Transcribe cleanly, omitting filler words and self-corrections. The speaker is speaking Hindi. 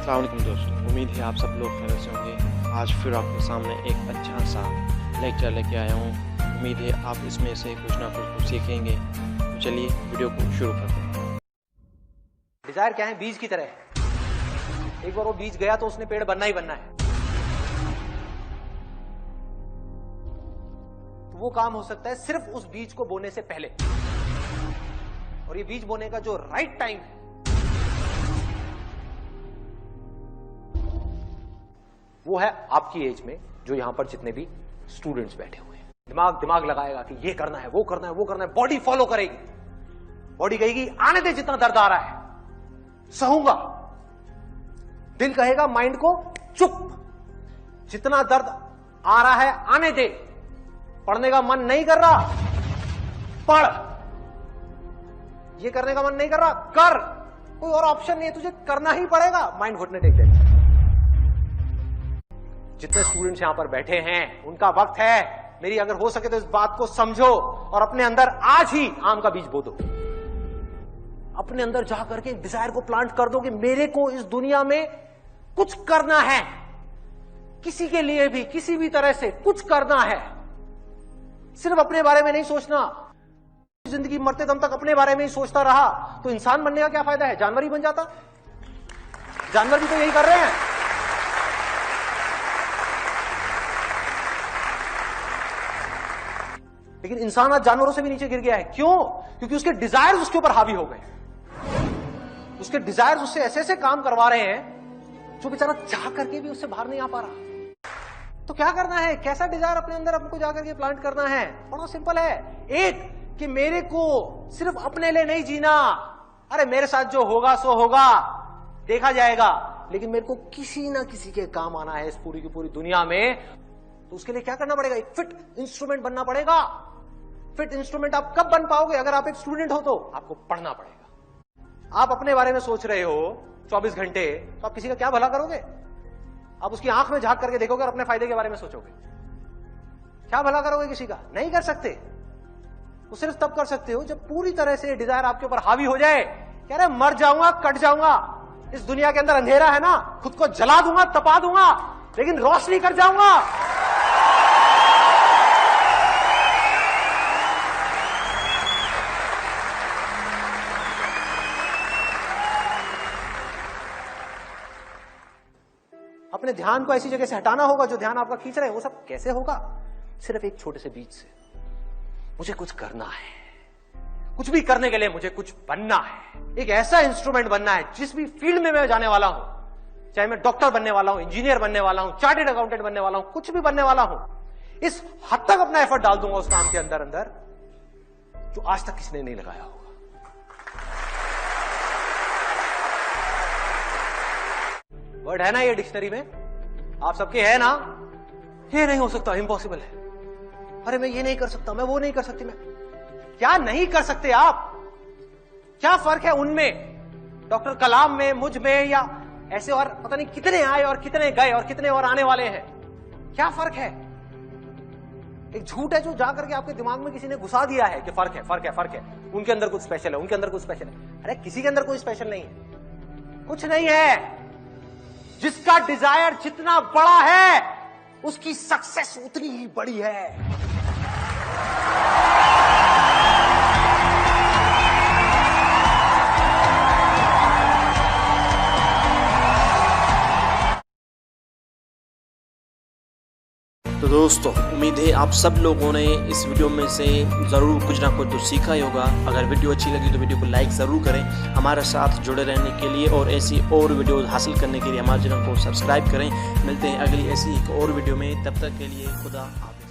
अस्सलाम वालेकुम दोस्तों, उम्मीद है आप सब लोग खैरियत से होंगे। आज फिर आपके सामने एक अच्छा सा लेक्चर लेके आया हूँ। उम्मीद है आप इसमें से कुछ ना कुछ सीखेंगे। तो चलिए वीडियो को शुरू करते हैं। डिजायर क्या है? बीज की तरह है। एक बार वो बीज गया तो उसने पेड़ बनना ही बनना है। तो वो काम हो सकता है सिर्फ उस बीज को बोने से पहले, और ये बीज बोने का जो राइट टाइम है वो है आपकी एज में, जो यहां पर जितने भी स्टूडेंट्स बैठे हुए हैं। दिमाग लगाएगा कि ये करना है, वो करना है, वो करना है। बॉडी फॉलो करेगी, बॉडी कहेगी आने दे, जितना दर्द आ रहा है सहूंगा। दिल कहेगा माइंड को चुप, जितना दर्द आ रहा है आने दे। पढ़ने का मन नहीं कर रहा, पढ़। ये करने का मन नहीं कर रहा, कर। कोई और ऑप्शन नहीं है, तुझे करना ही पड़ेगा। माइंड घुटने टेक देगा। जितने स्टूडेंट्स यहां पर बैठे हैं उनका वक्त है। मेरी अगर हो सके तो इस बात को समझो और अपने अंदर आज ही आम का बीज बो दो। अपने अंदर जाकर के डिजायर को प्लांट कर दो कि मेरे को इस दुनिया में कुछ करना है, किसी के लिए भी किसी भी तरह से कुछ करना है। सिर्फ अपने बारे में नहीं सोचना। जिंदगी मरते दम तक अपने बारे में ही सोचता रहा तो इंसान बनने का क्या फायदा है? जानवर ही बन जाता। जानवर भी तो यही कर रहे हैं। लेकिन इंसान आज जानवरों से भी नीचे गिर गया है। क्यों? क्योंकि उसके डिजायर्स उसके ऊपर हावी हो गए। उसके डिजायर्स उससे ऐसे ऐसे काम करवा रहे हैं जो बेचारा चाह करके भी उससे बाहर नहीं आ पा रहा। तो क्या करना है? कैसा डिजायर अपने अंदर हमको जाकर के प्लांट करना है? बड़ा सिंपल है। एक, कि मेरे को सिर्फ अपने लिए नहीं जीना। अरे मेरे साथ जो होगा सो होगा, देखा जाएगा, लेकिन मेरे को किसी ना किसी के काम आना है इस पूरी की पूरी दुनिया में। तो उसके लिए क्या करना पड़ेगा? एक फिट इंस्ट्रूमेंट बनना पड़ेगा। फिट इंस्ट्रूमेंट आप कब बन पाओगे? अगर आप एक स्टूडेंट हो तो आपको पढ़ना पड़ेगा। आप अपने बारे में सोच रहे हो 24 घंटे, तो आप किसी का क्या भला करोगे? आप उसकी आंख में झांक करके देखोगे और अपने फायदे के बारे में सोचोगे। क्या भला करोगे किसी का? नहीं कर सकते। वो सिर्फ तब कर सकते हो जब पूरी तरह से डिजायर आपके ऊपर हावी हो जाए। कह रहे मर जाऊंगा, कट जाऊंगा, इस दुनिया के अंदर अंधेरा है ना, खुद को जला दूंगा, तपा दूंगा, लेकिन रोशनी कर जाऊंगा। अपने ध्यान को ऐसी जगह से हटाना होगा जो ध्यान आपका खींच रहे हैं। वो सब कैसे होगा? सिर्फ एक छोटे से बीज से। मुझे कुछ करना है, कुछ भी करने के लिए मुझे कुछ बनना है। एक ऐसा इंस्ट्रूमेंट बनना है जिस भी फील्ड में मैं जाने वाला हूं, चाहे मैं डॉक्टर बनने वाला हूं, इंजीनियर बनने वाला हूं, चार्टेड अकाउंटेंट बनने वाला हूं, कुछ भी बनने वाला हूं, इस हद तक अपना एफर्ट डाल दूंगा उस काम के अंदर अंदर जो आज तक किसी ने नहीं लगाया होगा। वर्ड है ना ये डिक्शनरी में, आप सबके है ना? ये नहीं हो सकता, इम्पॉसिबल है। अरे मैं ये नहीं कर सकता, मैं वो नहीं कर सकती। मैं क्या नहीं कर सकते आप? क्या फर्क है उनमें, डॉक्टर कलाम में, मुझ में, या ऐसे और पता नहीं कितने आए और कितने गए और कितने और आने वाले हैं? क्या फर्क है? एक झूठ है जो जाकर के आपके दिमाग में किसी ने घुसा दिया है कि फर्क है, फर्क है, फर्क है। उनके अंदर कुछ स्पेशल है, उनके अंदर कुछ स्पेशल है। अरे किसी के अंदर कोई स्पेशल नहीं है, कुछ नहीं है। जिसका डिजायर जितना बड़ा है उसकी सक्सेस उतनी ही बड़ी है। तो दोस्तों, उम्मीद है आप सब लोगों ने इस वीडियो में से ज़रूर कुछ ना कुछ तो सीखा ही होगा। अगर वीडियो अच्छी लगी तो वीडियो को लाइक ज़रूर करें। हमारे साथ जुड़े रहने के लिए और ऐसी और वीडियो हासिल करने के लिए हमारे चैनल को सब्सक्राइब करें। मिलते हैं अगली ऐसी एक और वीडियो में, तब तक के लिए खुदा हाफिज़।